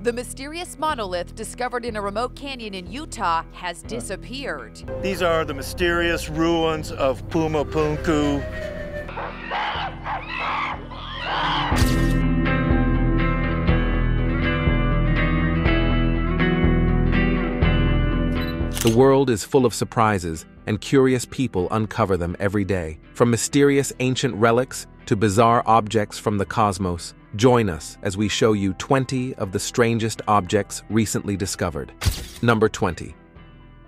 The mysterious monolith discovered in a remote canyon in Utah has disappeared. These are the mysterious ruins of Pumapunku. The world is full of surprises, and curious people uncover them every day. From mysterious ancient relics to bizarre objects from the cosmos, join us as we show you 20 of the strangest objects recently discovered. Number 20.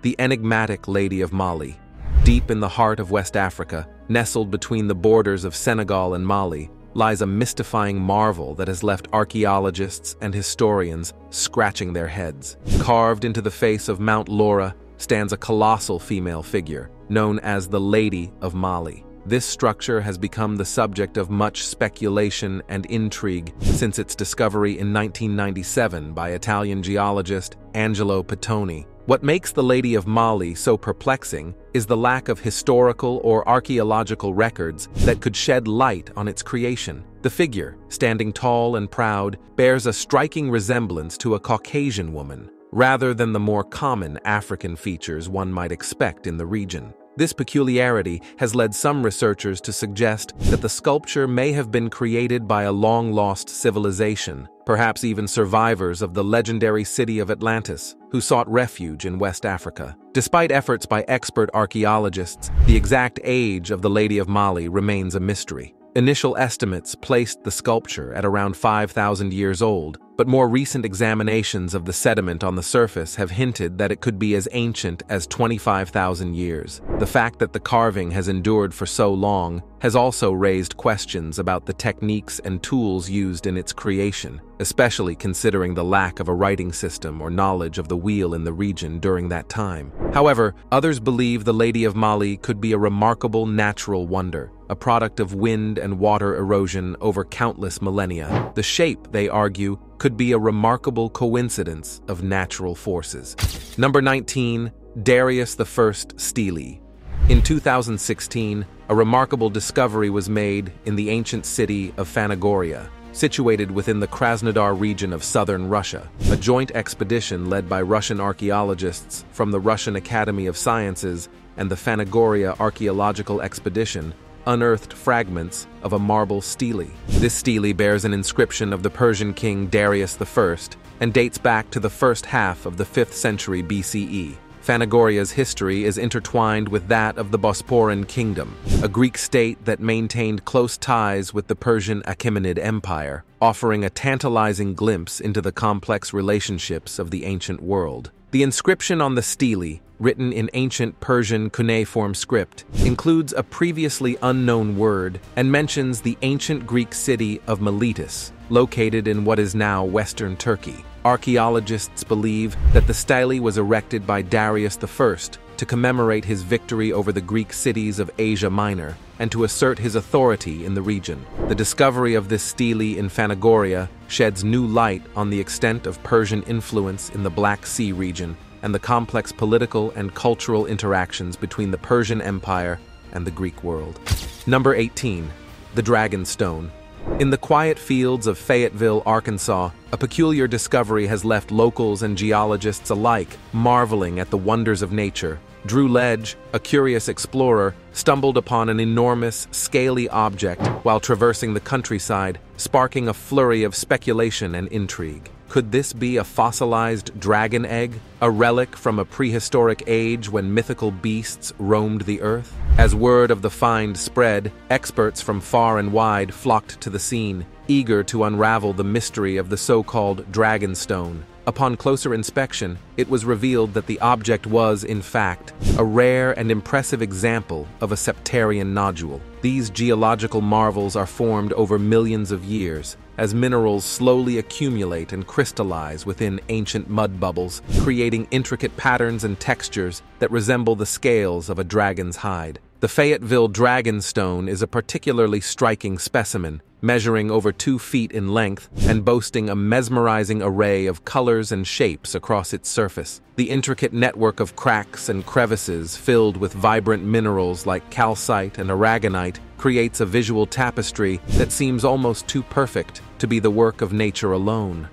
The enigmatic Lady of Mali. Deep in the heart of West Africa, nestled between the borders of Senegal and Mali, lies a mystifying marvel that has left archaeologists and historians scratching their heads. Carved into the face of Mount Laura stands a colossal female figure, known as the Lady of Mali. This structure has become the subject of much speculation and intrigue since its discovery in 1997 by Italian geologist Angelo Pittoni. What makes the Lady of Mali so perplexing is the lack of historical or archaeological records that could shed light on its creation. The figure, standing tall and proud, bears a striking resemblance to a Caucasian woman, rather than the more common African features one might expect in the region. This peculiarity has led some researchers to suggest that the sculpture may have been created by a long-lost civilization, perhaps even survivors of the legendary city of Atlantis, who sought refuge in West Africa. Despite efforts by expert archaeologists, the exact age of the Lady of Mali remains a mystery. Initial estimates placed the sculpture at around 5,000 years old, but more recent examinations of the sediment on the surface have hinted that it could be as ancient as 25,000 years. The fact that the carving has endured for so long has also raised questions about the techniques and tools used in its creation, especially considering the lack of a writing system or knowledge of the wheel in the region during that time. However, others believe the Lady of Mali could be a remarkable natural wonder, a product of wind and water erosion over countless millennia. The shape, they argue, could be a remarkable coincidence of natural forces. Number 19. Darius I Steely. In 2016, a remarkable discovery was made in the ancient city of Phanagoria, situated within the Krasnodar region of southern Russia. A joint expedition led by Russian archaeologists from the Russian Academy of Sciences and the Phanagoria Archaeological Expedition unearthed fragments of a marble stele. This stele bears an inscription of the Persian king Darius I and dates back to the first half of the 5th century BCE. Phanagoria's history is intertwined with that of the Bosporan Kingdom, a Greek state that maintained close ties with the Persian Achaemenid Empire, offering a tantalizing glimpse into the complex relationships of the ancient world. The inscription on the stele, written in ancient Persian cuneiform script, includes a previously unknown word and mentions the ancient Greek city of Monoliths, located in what is now western Turkey. Archaeologists believe that the stele was erected by Darius I to commemorate his victory over the Greek cities of Asia Minor and to assert his authority in the region. The discovery of this stele in Phanagoria sheds new light on the extent of Persian influence in the Black Sea region and the complex political and cultural interactions between the Persian Empire and the Greek world. Number 18. The Dragon Stone. In the quiet fields of Fayetteville, Arkansas, a peculiar discovery has left locals and geologists alike marveling at the wonders of nature. Drew Ledge, a curious explorer, stumbled upon an enormous, scaly object while traversing the countryside, sparking a flurry of speculation and intrigue. Could this be a fossilized dragon egg, a relic from a prehistoric age when mythical beasts roamed the earth? As word of the find spread, experts from far and wide flocked to the scene, eager to unravel the mystery of the so-called Dragon Stone. Upon closer inspection, it was revealed that the object was, in fact, a rare and impressive example of a septarian nodule. These geological marvels are formed over millions of years, as minerals slowly accumulate and crystallize within ancient mud bubbles, creating intricate patterns and textures that resemble the scales of a dragon's hide. The Fayetteville Dragon Stone is a particularly striking specimen, measuring over 2 feet in length and boasting a mesmerizing array of colors and shapes across its surface. The intricate network of cracks and crevices filled with vibrant minerals like calcite and aragonite creates a visual tapestry that seems almost too perfect to be the work of nature alone.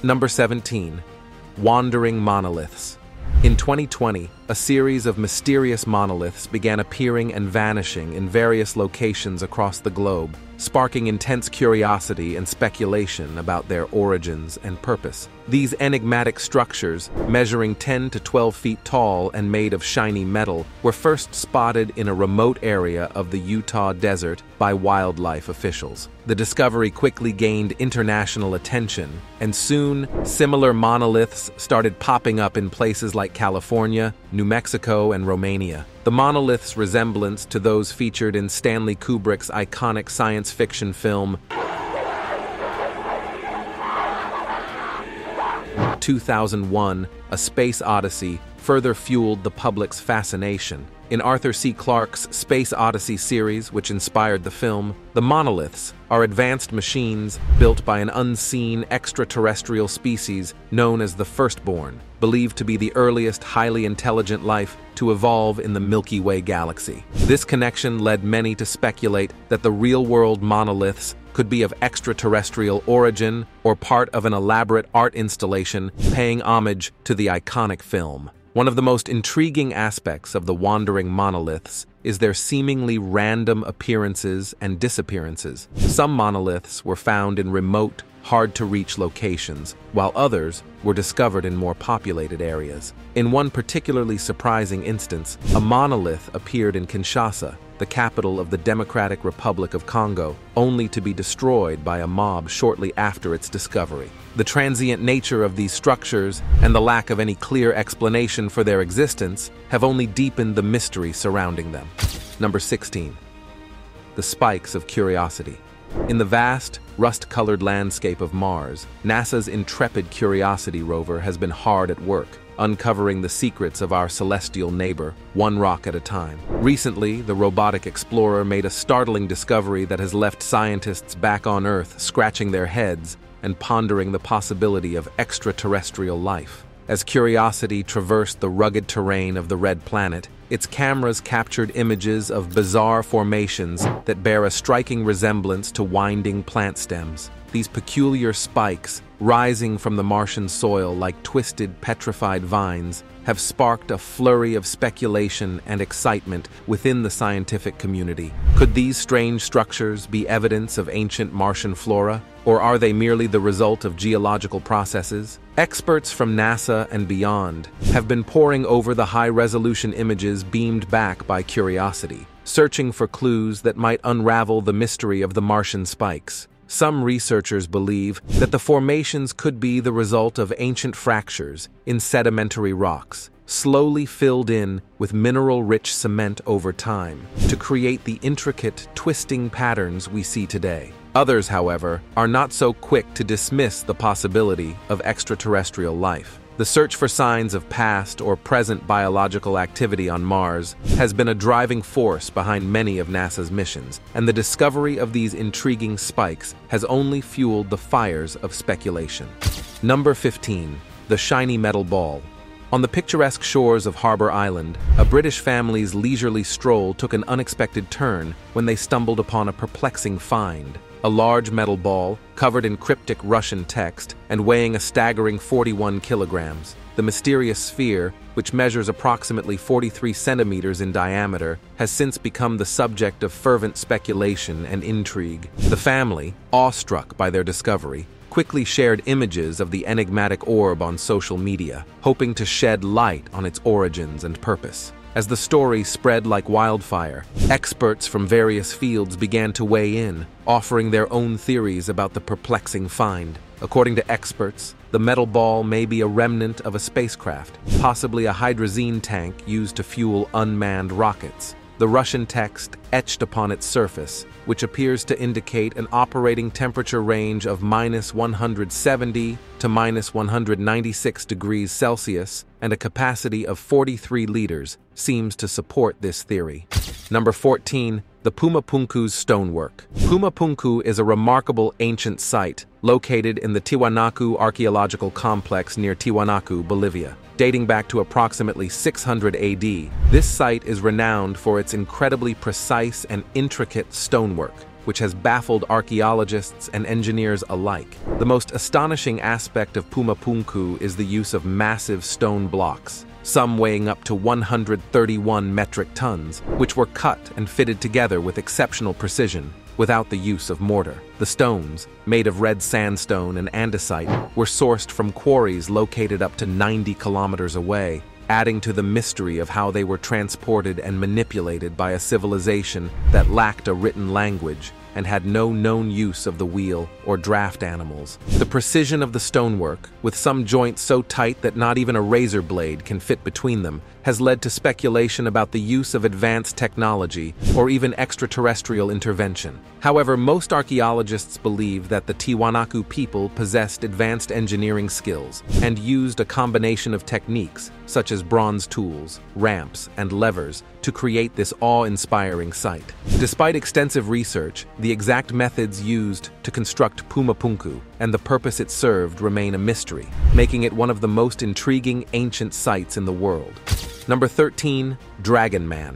Number 17. Wandering monoliths. In 2020, a series of mysterious monoliths began appearing and vanishing in various locations across the globe, sparking intense curiosity and speculation about their origins and purpose. These enigmatic structures, measuring 10 to 12 feet tall and made of shiny metal, were first spotted in a remote area of the Utah desert by wildlife officials. The discovery quickly gained international attention, and soon, similar monoliths started popping up in places like California, New Mexico, and Romania. The monoliths' resemblance to those featured in Stanley Kubrick's iconic science fiction film 2001: A Space Odyssey further fueled the public's fascination. In Arthur C. Clarke's Space Odyssey series, which inspired the film, the monoliths are advanced machines built by an unseen extraterrestrial species known as the Firstborn, believed to be the earliest highly intelligent life to evolve in the Milky Way galaxy. This connection led many to speculate that the real-world monoliths could be of extraterrestrial origin or part of an elaborate art installation paying homage to the iconic film. One of the most intriguing aspects of the wandering monoliths is their seemingly random appearances and disappearances. Some monoliths were found in remote, hard-to-reach locations, while others were discovered in more populated areas. In one particularly surprising instance, a monolith appeared in Kinshasa, the capital of the Democratic Republic of Congo, only to be destroyed by a mob shortly after its discovery. The transient nature of these structures and the lack of any clear explanation for their existence have only deepened the mystery surrounding them. Number 16. The spikes of curiosity. In the vast, rust-colored landscape of Mars, NASA's intrepid Curiosity rover has been hard at work, uncovering the secrets of our celestial neighbor, one rock at a time. Recently, the robotic explorer made a startling discovery that has left scientists back on Earth scratching their heads and pondering the possibility of extraterrestrial life. As Curiosity traversed the rugged terrain of the Red Planet, its cameras captured images of bizarre formations that bear a striking resemblance to winding plant stems. These peculiar spikes, rising from the Martian soil like twisted, petrified vines, have sparked a flurry of speculation and excitement within the scientific community. Could these strange structures be evidence of ancient Martian flora, or are they merely the result of geological processes? Experts from NASA and beyond have been poring over the high-resolution images beamed back by Curiosity, searching for clues that might unravel the mystery of the Martian spikes. Some researchers believe that the formations could be the result of ancient fractures in sedimentary rocks, slowly filled in with mineral-rich cement over time, to create the intricate, twisting patterns we see today. Others, however, are not so quick to dismiss the possibility of extraterrestrial life. The search for signs of past or present biological activity on Mars has been a driving force behind many of NASA's missions, and the discovery of these intriguing spikes has only fueled the fires of speculation. Number 15. The shiny metal ball. On the picturesque shores of Harbor Island, a British family's leisurely stroll took an unexpected turn when they stumbled upon a perplexing find. A large metal ball, covered in cryptic Russian text and weighing a staggering 41 kilograms. The mysterious sphere, which measures approximately 43 centimeters in diameter, has since become the subject of fervent speculation and intrigue. The family, awestruck by their discovery, quickly shared images of the enigmatic orb on social media, hoping to shed light on its origins and purpose. As the story spread like wildfire, experts from various fields began to weigh in, offering their own theories about the perplexing find. According to experts, the metal ball may be a remnant of a spacecraft, possibly a hydrazine tank used to fuel unmanned rockets. The Russian text etched upon its surface, which appears to indicate an operating temperature range of -170 to -196 degrees Celsius and a capacity of 43 liters, seems to support this theory. Number 14. The Pumapunku's stonework. Pumapunku is a remarkable ancient site located in the Tiwanaku archaeological complex near Tiwanaku, Bolivia. Dating back to approximately 600 AD, this site is renowned for its incredibly precise and intricate stonework. which has baffled archaeologists and engineers alike. The most astonishing aspect of Pumapunku is the use of massive stone blocks, some weighing up to 131 metric tons, which were cut and fitted together with exceptional precision, without the use of mortar. The stones, made of red sandstone and andesite, were sourced from quarries located up to 90 kilometers away, adding to the mystery of how they were transported and manipulated by a civilization that lacked a written language and had no known use of the wheel or draft animals. The precision of the stonework, with some joints so tight that not even a razor blade can fit between them, has led to speculation about the use of advanced technology or even extraterrestrial intervention. However, most archaeologists believe that the Tiwanaku people possessed advanced engineering skills and used a combination of techniques, such as bronze tools, ramps, and levers, to create this awe-inspiring site. Despite extensive research, the exact methods used to construct Pumapunku and the purpose it served remain a mystery, making it one of the most intriguing ancient sites in the world. Number 13. Dragon Man.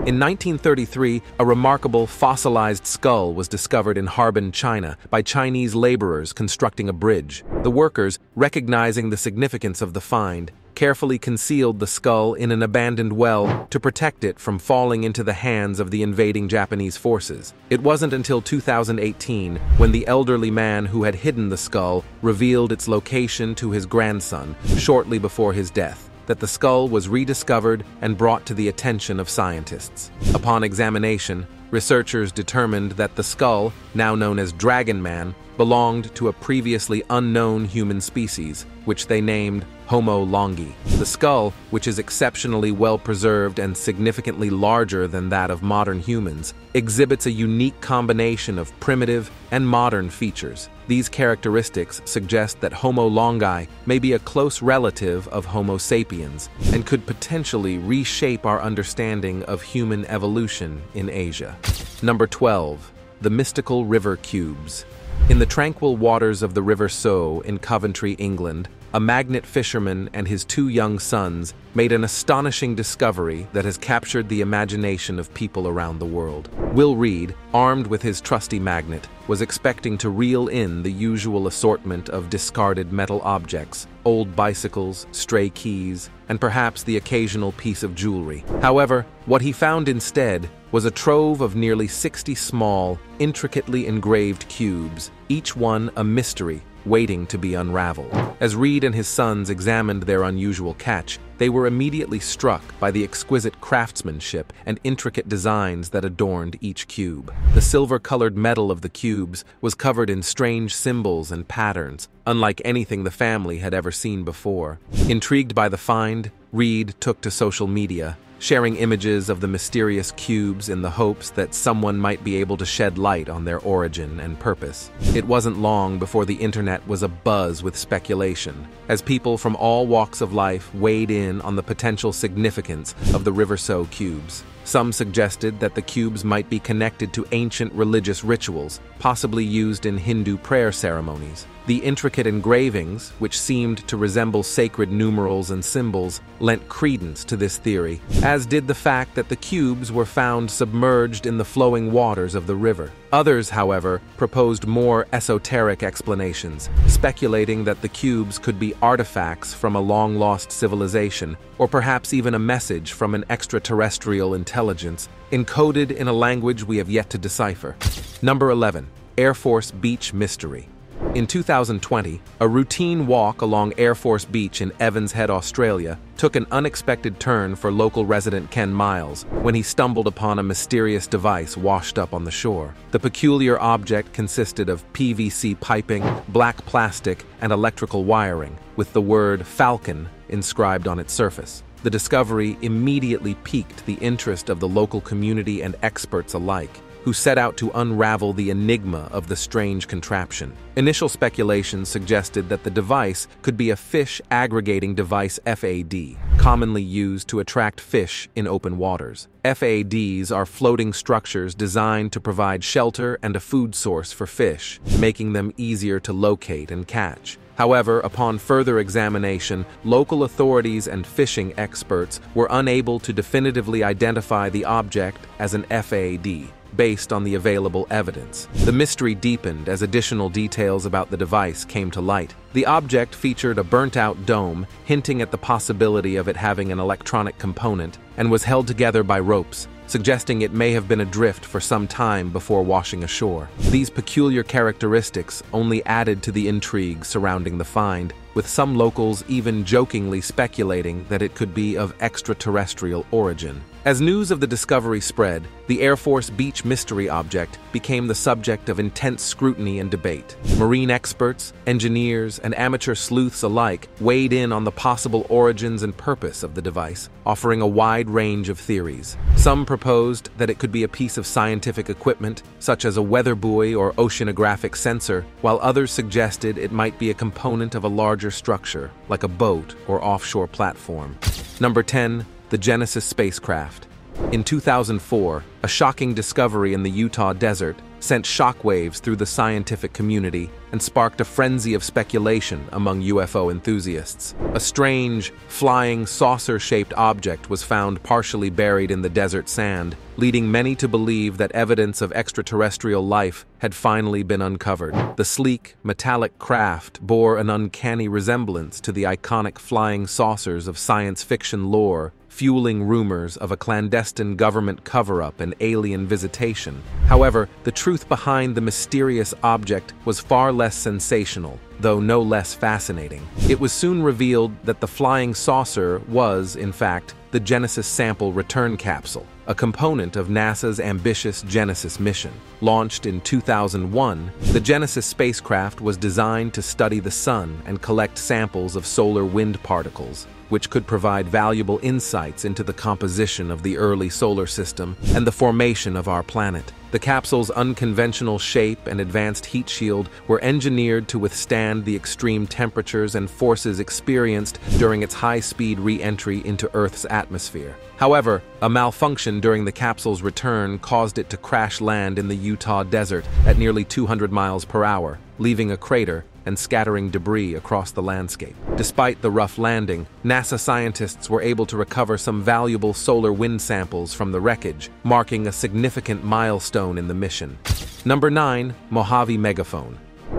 In 1933, a remarkable fossilized skull was discovered in Harbin, China, by Chinese laborers constructing a bridge. The workers, recognizing the significance of the find, carefully concealed the skull in an abandoned well to protect it from falling into the hands of the invading Japanese forces. It wasn't until 2018 when the elderly man who had hidden the skull revealed its location to his grandson shortly before his death, that the skull was rediscovered and brought to the attention of scientists. Upon examination, researchers determined that the skull, now known as Dragon Man, belonged to a previously unknown human species, which they named Homo longi. The skull, which is exceptionally well preserved and significantly larger than that of modern humans, exhibits a unique combination of primitive and modern features. These characteristics suggest that Homo longi may be a close relative of Homo sapiens and could potentially reshape our understanding of human evolution in Asia. Number 12. The mystical river cubes. In the tranquil waters of the River Sow in Coventry, England, a magnet fisherman and his 2 young sons made an astonishing discovery that has captured the imagination of people around the world. Will Reed, armed with his trusty magnet, was expecting to reel in the usual assortment of discarded metal objects, old bicycles, stray keys, and perhaps the occasional piece of jewelry. However, what he found instead was a trove of nearly 60 small, intricately engraved cubes, each one a mystery waiting to be unraveled. As Reed and his sons examined their unusual catch, they were immediately struck by the exquisite craftsmanship and intricate designs that adorned each cube. The silver-colored metal of the cubes was covered in strange symbols and patterns, unlike anything the family had ever seen before. Intrigued by the find, Reed took to social media, sharing images of the mysterious cubes in the hopes that someone might be able to shed light on their origin and purpose. It wasn't long before the internet was abuzz with speculation, as people from all walks of life weighed in on the potential significance of the River Sow cubes. Some suggested that the cubes might be connected to ancient religious rituals, possibly used in Hindu prayer ceremonies. The intricate engravings, which seemed to resemble sacred numerals and symbols, lent credence to this theory, as did the fact that the cubes were found submerged in the flowing waters of the river. Others, however, proposed more esoteric explanations, speculating that the cubes could be artifacts from a long-lost civilization, or perhaps even a message from an extraterrestrial intelligence, encoded in a language we have yet to decipher. Number 11. Air Force Beach Mystery. In 2020, a routine walk along Air Force Beach in Evans Head, Australia, took an unexpected turn for local resident Ken Miles when he stumbled upon a mysterious device washed up on the shore. The peculiar object consisted of PVC piping, black plastic, and electrical wiring, with the word "Falcon" inscribed on its surface. The discovery immediately piqued the interest of the local community and experts alike, who set out to unravel the enigma of the strange contraption. Initial speculations suggested that the device could be a fish aggregating device FAD, commonly used to attract fish in open waters. FADs are floating structures designed to provide shelter and a food source for fish, making them easier to locate and catch. However, upon further examination, local authorities and fishing experts were unable to definitively identify the object as an FAD. based on the available evidence. The mystery deepened as additional details about the device came to light. The object featured a burnt-out dome, hinting at the possibility of it having an electronic component, and was held together by ropes, suggesting it may have been adrift for some time before washing ashore. These peculiar characteristics only added to the intrigue surrounding the find, with some locals even jokingly speculating that it could be of extraterrestrial origin. As news of the discovery spread, the Air Force Beach mystery object became the subject of intense scrutiny and debate. Marine experts, engineers, and amateur sleuths alike weighed in on the possible origins and purpose of the device, offering a wide range of theories. Some proposed that it could be a piece of scientific equipment, such as a weather buoy or oceanographic sensor, while others suggested it might be a component of a larger structure, like a boat or offshore platform. Number 10. The Genesis spacecraft. In 2004, a shocking discovery in the Utah desert sent shockwaves through the scientific community and sparked a frenzy of speculation among UFO enthusiasts. A strange, flying, saucer-shaped object was found partially buried in the desert sand, leading many to believe that evidence of extraterrestrial life had finally been uncovered. The sleek, metallic craft bore an uncanny resemblance to the iconic flying saucers of science fiction lore, fueling rumors of a clandestine government cover-up and alien visitation. However, the truth behind the mysterious object was far less sensational, though no less fascinating. It was soon revealed that the flying saucer was, in fact, the Genesis sample return capsule, a component of NASA's ambitious Genesis mission. Launched in 2001, the Genesis spacecraft was designed to study the sun and collect samples of solar wind particles, which could provide valuable insights into the composition of the early solar system and the formation of our planet. The capsule's unconventional shape and advanced heat shield were engineered to withstand the extreme temperatures and forces experienced during its high-speed re-entry into Earth's atmosphere. However, a malfunction during the capsule's return caused it to crash land in the Utah desert at nearly 200 miles per hour, leaving a crater and scattering debris across the landscape. Despite the rough landing, NASA scientists were able to recover some valuable solar wind samples from the wreckage, marking a significant milestone in the mission. Number 9. Mojave megaphone.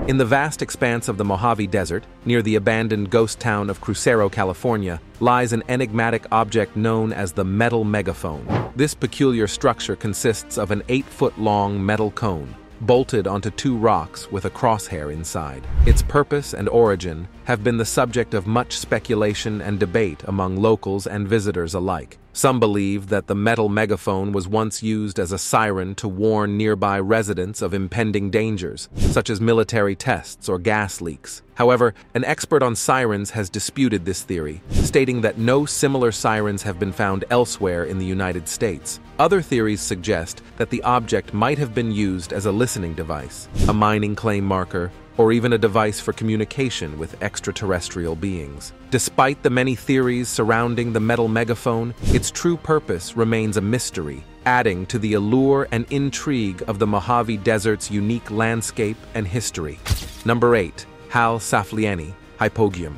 In the vast expanse of the Mojave Desert, near the abandoned ghost town of Crucero, California, lies an enigmatic object known as the metal megaphone. This peculiar structure consists of an 8-foot-long metal cone, bolted onto 2 rocks with a crosshair inside. Its purpose and origin have been the subject of much speculation and debate among locals and visitors alike. Some believe that the metal megaphone was once used as a siren to warn nearby residents of impending dangers, such as military tests or gas leaks. However, an expert on sirens has disputed this theory, stating that no similar sirens have been found elsewhere in the United States. Other theories suggest that the object might have been used as a listening device, a mining claim marker, or even a device for communication with extraterrestrial beings. Despite the many theories surrounding the metal megaphone, its true purpose remains a mystery, adding to the allure and intrigue of the Mojave Desert's unique landscape and history. Number 8. Halsafani Hyp.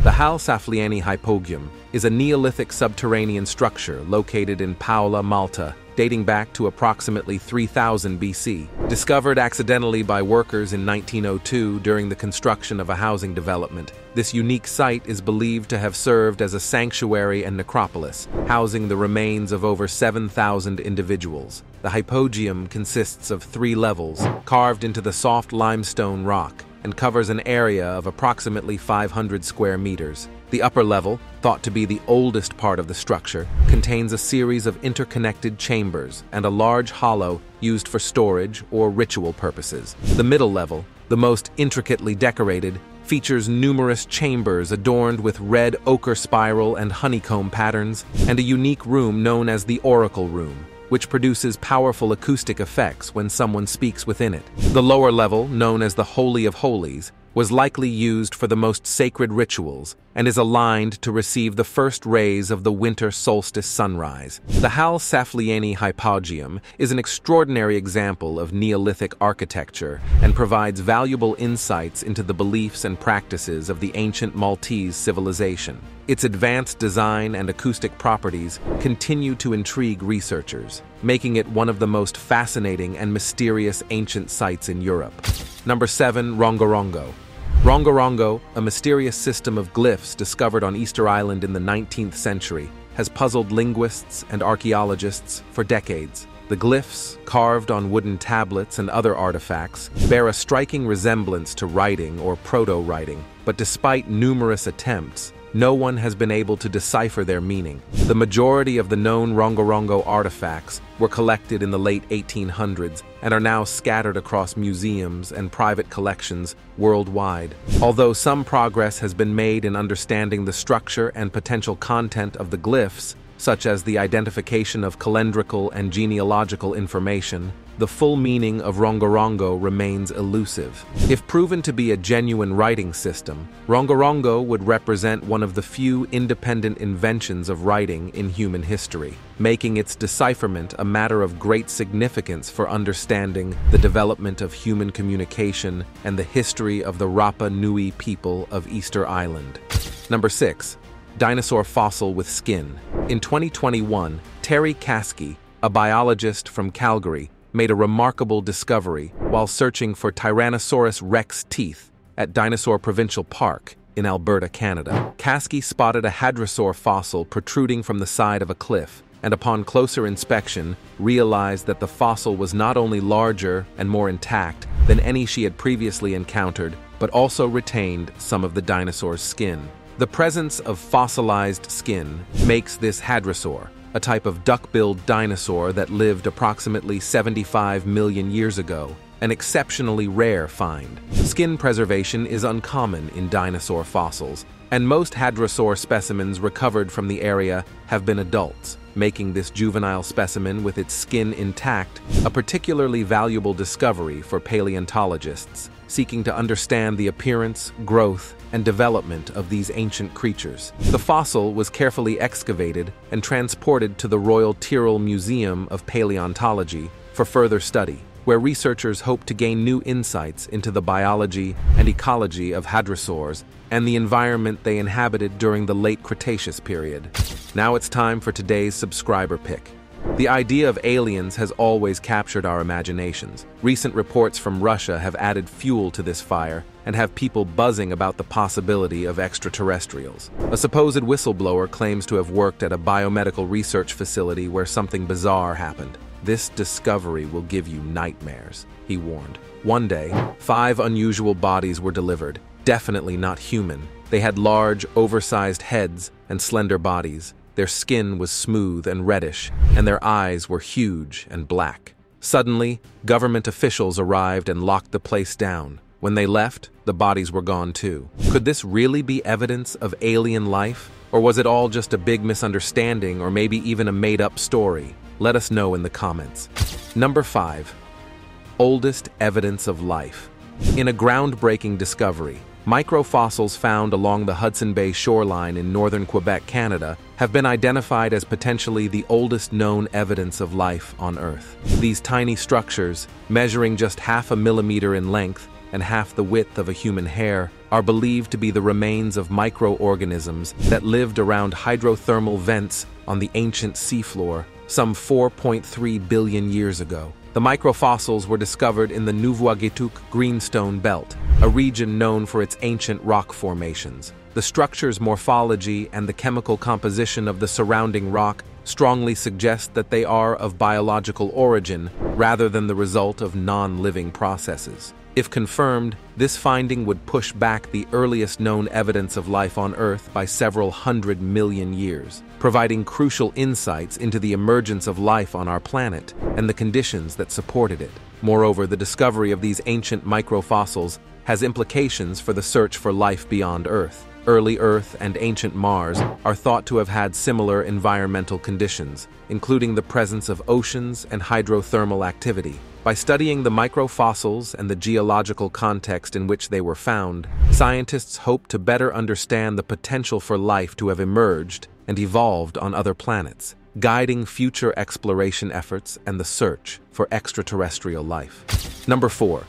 The Halsafani Hyp is a Neolithic subterranean structure located in Paola, Malta, dating back to approximately 3000 BC. Discovered accidentally by workers in 1902 during the construction of a housing development, this unique site is believed to have served as a sanctuary and necropolis, housing the remains of over 7,000 individuals. The hypogeum consists of 3 levels, carved into the soft limestone rock, and covers an area of approximately 500 square meters. The upper level, thought to be the oldest part of the structure, contains a series of interconnected chambers and a large hollow used for storage or ritual purposes. The middle level, the most intricately decorated, features numerous chambers adorned with red ochre spiral and honeycomb patterns, and a unique room known as the Oracle Room, which produces powerful acoustic effects when someone speaks within it. The lower level, known as the Holy of Holies, was likely used for the most sacred rituals and is aligned to receive the first rays of the winter solstice sunrise. The Halsafani Hyp is an extraordinary example of Neolithic architecture and provides valuable insights into the beliefs and practices of the ancient Maltese civilization. Its advanced design and acoustic properties continue to intrigue researchers, making it one of the most fascinating and mysterious ancient sites in Europe. Number 7. Rangorongo. Rangorongo, a mysterious system of glyphs discovered on Easter Island in the 19th century, has puzzled linguists and archaeologists for decades. The glyphs, carved on wooden tablets and other artifacts, bear a striking resemblance to writing or proto-writing, but despite numerous attempts, no one has been able to decipher their meaning. The majority of the known Rangorongo artifacts were collected in the late 1800s and are now scattered across museums and private collections worldwide. Although some progress has been made in understanding the structure and potential content of the glyphs, such as the identification of calendrical and genealogical information, the full meaning of Rangorongo remains elusive. If proven to be a genuine writing system, Rangorongo would represent one of the few independent inventions of writing in human history, making its decipherment a matter of great significance for understanding the development of human communication and the history of the Rapa Nui people of Easter Island. Number 6. Dinosaur fossil with skin. In 2021, Terry Caskey, a biologist from Calgary, made a remarkable discovery while searching for Tyrannosaurus rex teeth at Dinosaur Provincial Park in Alberta, Canada. Caskey spotted a hadrosaur fossil protruding from the side of a cliff, and upon closer inspection, realized that the fossil was not only larger and more intact than any she had previously encountered, but also retained some of the dinosaur's skin. The presence of fossilized skin makes this hadrosaur, a type of duck-billed dinosaur that lived approximately 75 million years ago, an exceptionally rare find. Skin preservation is uncommon in dinosaur fossils, and most hadrosaur specimens recovered from the area have been adults, making this juvenile specimen with its skin intact a particularly valuable discovery for paleontologists seeking to understand the appearance, growth, and development of these ancient creatures. The fossil was carefully excavated and transported to the Royal Tyrrell Museum of Paleontology for further study, where researchers hope to gain new insights into the biology and ecology of hadrosaurs and the environment they inhabited during the late Cretaceous period. Now it's time for today's subscriber pick. The idea of aliens has always captured our imaginations. Recent reports from Russia have added fuel to this fire and have people buzzing about the possibility of extraterrestrials. A supposed whistleblower claims to have worked at a biomedical research facility where something bizarre happened. "This discovery will give you nightmares," he warned. One day, 5 unusual bodies were delivered, definitely not human. They had large, oversized heads and slender bodies. Their skin was smooth and reddish, and their eyes were huge and black. Suddenly, government officials arrived and locked the place down. When they left, the bodies were gone too. Could this really be evidence of alien life? Or was it all just a big misunderstanding or maybe even a made-up story? Let us know in the comments. Number 5. Oldest evidence of life. In a groundbreaking discovery, microfossils found along the Hudson Bay shoreline in northern Quebec, Canada, have been identified as potentially the oldest known evidence of life on Earth. These tiny structures, measuring just half a millimeter in length and half the width of a human hair, are believed to be the remains of microorganisms that lived around hydrothermal vents on the ancient seafloor some 4.3 billion years ago. The microfossils were discovered in the Nuvvuagittuq Greenstone Belt, a region known for its ancient rock formations. The structure's morphology and the chemical composition of the surrounding rock strongly suggest that they are of biological origin rather than the result of non-living processes. If confirmed, this finding would push back the earliest known evidence of life on Earth by several 100 million years, providing crucial insights into the emergence of life on our planet and the conditions that supported it. Moreover, the discovery of these ancient microfossils has implications for the search for life beyond Earth. early Earth, and ancient Mars are thought to have had similar environmental conditions, including the presence of oceans and hydrothermal activity. By studying the microfossils and the geological context in which they were found, scientists hope to better understand the potential for life to have emerged and evolved on other planets, guiding future exploration efforts and the search for extraterrestrial life. Number 4.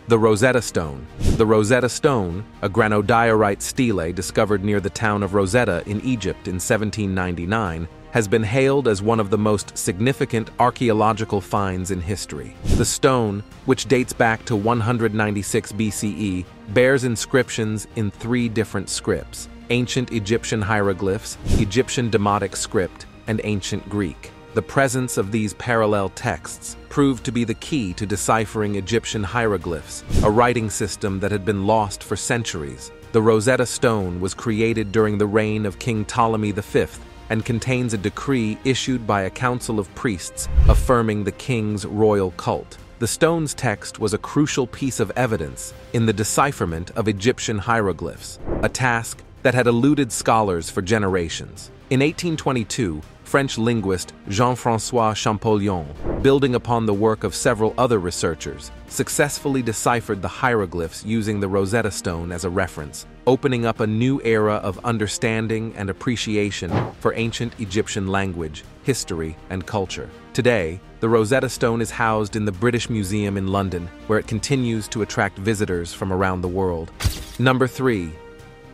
The Rosetta Stone. The Rosetta Stone, a granodiorite stele discovered near the town of Rosetta in Egypt in 1799, has been hailed as one of the most significant archaeological finds in history. The stone, which dates back to 196 BCE, bears inscriptions in 3 different scripts: ancient Egyptian hieroglyphs, Egyptian Demotic script, and ancient Greek. The presence of these parallel texts proved to be the key to deciphering Egyptian hieroglyphs, a writing system that had been lost for centuries. The Rosetta Stone was created during the reign of King Ptolemy V and contains a decree issued by a council of priests affirming the king's royal cult. The stone's text was a crucial piece of evidence in the decipherment of Egyptian hieroglyphs, a task that had eluded scholars for generations. In 1822, French linguist Jean-François Champollion, building upon the work of several other researchers, successfully deciphered the hieroglyphs using the Rosetta Stone as a reference, opening up a new era of understanding and appreciation for ancient Egyptian language, history, and culture. Today, the Rosetta Stone is housed in the British Museum in London, where it continues to attract visitors from around the world. Number 3.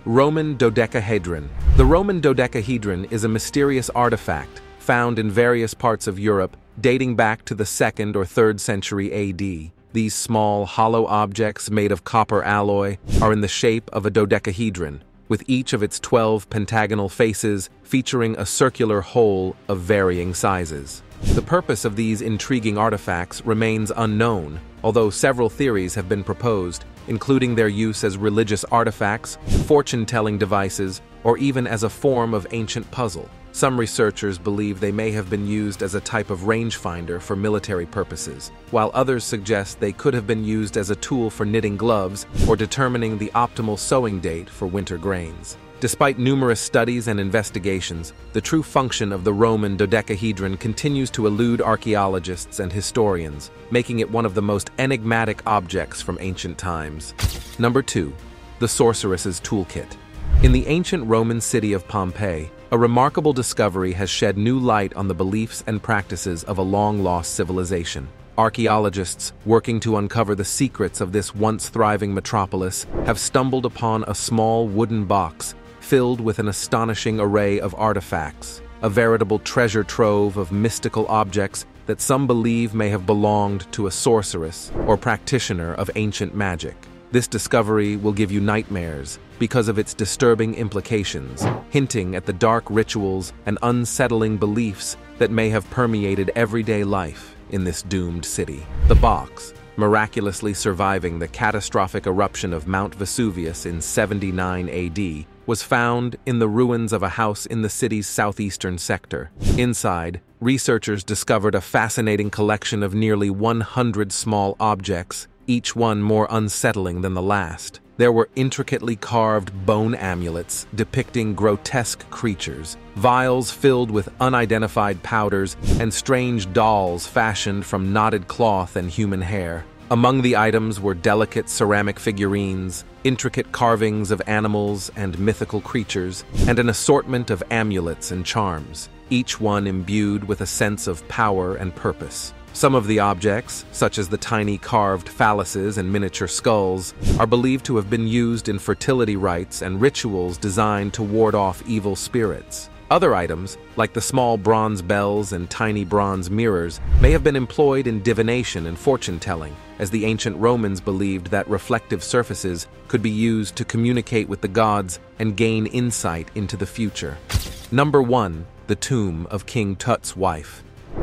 Roman dodecahedron. The Roman dodecahedron is a mysterious artifact found in various parts of Europe dating back to the 2nd or 3rd century AD. These small, hollow objects made of copper alloy are in the shape of a dodecahedron, with each of its 12 pentagonal faces featuring a circular hole of varying sizes. The purpose of these intriguing artifacts remains unknown, although several theories have been proposed, including their use as religious artifacts, fortune-telling devices, or even as a form of ancient puzzle. Some researchers believe they may have been used as a type of rangefinder for military purposes, while others suggest they could have been used as a tool for knitting gloves or determining the optimal sowing date for winter grains. Despite numerous studies and investigations, the true function of the Roman dodecahedron continues to elude archaeologists and historians, making it one of the most enigmatic objects from ancient times. Number 2. The Sorceress's Tool Kit. In the ancient Roman city of Pompeii, a remarkable discovery has shed new light on the beliefs and practices of a long-lost civilization. Archaeologists, working to uncover the secrets of this once thriving metropolis, have stumbled upon a small wooden box filled with an astonishing array of artifacts, a veritable treasure trove of mystical objects that some believe may have belonged to a sorceress or practitioner of ancient magic. This discovery will give you nightmares because of its disturbing implications, hinting at the dark rituals and unsettling beliefs that may have permeated everyday life in this doomed city. The box, miraculously surviving the catastrophic eruption of Mount Vesuvius in 79 AD, was found in the ruins of a house in the city's southeastern sector. Inside, researchers discovered a fascinating collection of nearly 100 small objects, each one more unsettling than the last. There were intricately carved bone amulets depicting grotesque creatures, vials filled with unidentified powders, and strange dolls fashioned from knotted cloth and human hair. Among the items were delicate ceramic figurines, intricate carvings of animals and mythical creatures, and an assortment of amulets and charms, each one imbued with a sense of power and purpose. Some of the objects, such as the tiny carved phalluses and miniature skulls, are believed to have been used in fertility rites and rituals designed to ward off evil spirits. Other items, like the small bronze bells and tiny bronze mirrors, may have been employed in divination and fortune-telling, as the ancient Romans believed that reflective surfaces could be used to communicate with the gods and gain insight into the future. Number 1. The tomb of King Tuts' wife.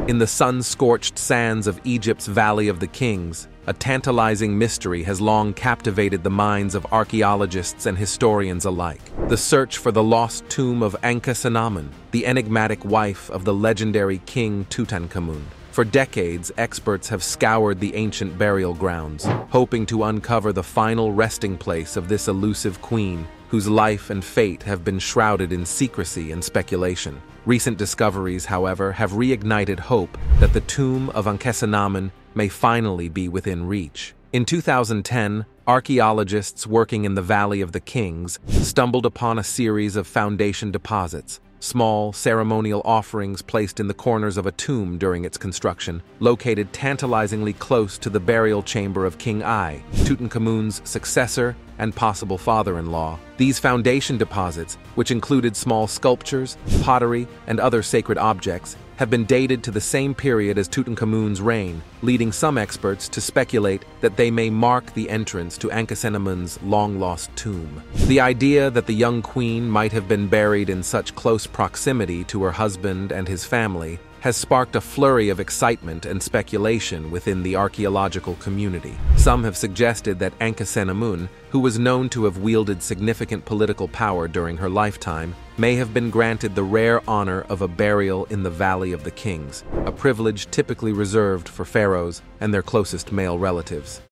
In the sun-scorched sands of Egypt's Valley of the Kings, a tantalizing mystery has long captivated the minds of archaeologists and historians alike. The search for the lost tomb of Ankhesenamun, the enigmatic wife of the legendary King Tutankhamun. For decades, experts have scoured the ancient burial grounds, hoping to uncover the final resting place of this elusive queen, whose life and fate have been shrouded in secrecy and speculation. Recent discoveries, however, have reignited hope that the tomb of Ankhesenamun may finally be within reach. In 2010, archaeologists working in the Valley of the Kings stumbled upon a series of foundation deposits, small ceremonial offerings placed in the corners of a tomb during its construction, located tantalizingly close to the burial chamber of King I, Tutankhamun's successor and possible father-in-law. These foundation deposits, which included small sculptures, pottery, and other sacred objects, have been dated to the same period as Tutankhamun's reign, leading some experts to speculate that they may mark the entrance to Ankhesenamun's long-lost tomb. The idea that the young queen might have been buried in such close proximity to her husband and his family has sparked a flurry of excitement and speculation within the archaeological community. Some have suggested that Ankhesenamun, who was known to have wielded significant political power during her lifetime, may have been granted the rare honor of a burial in the Valley of the Kings, a privilege typically reserved for pharaohs and their closest male relatives.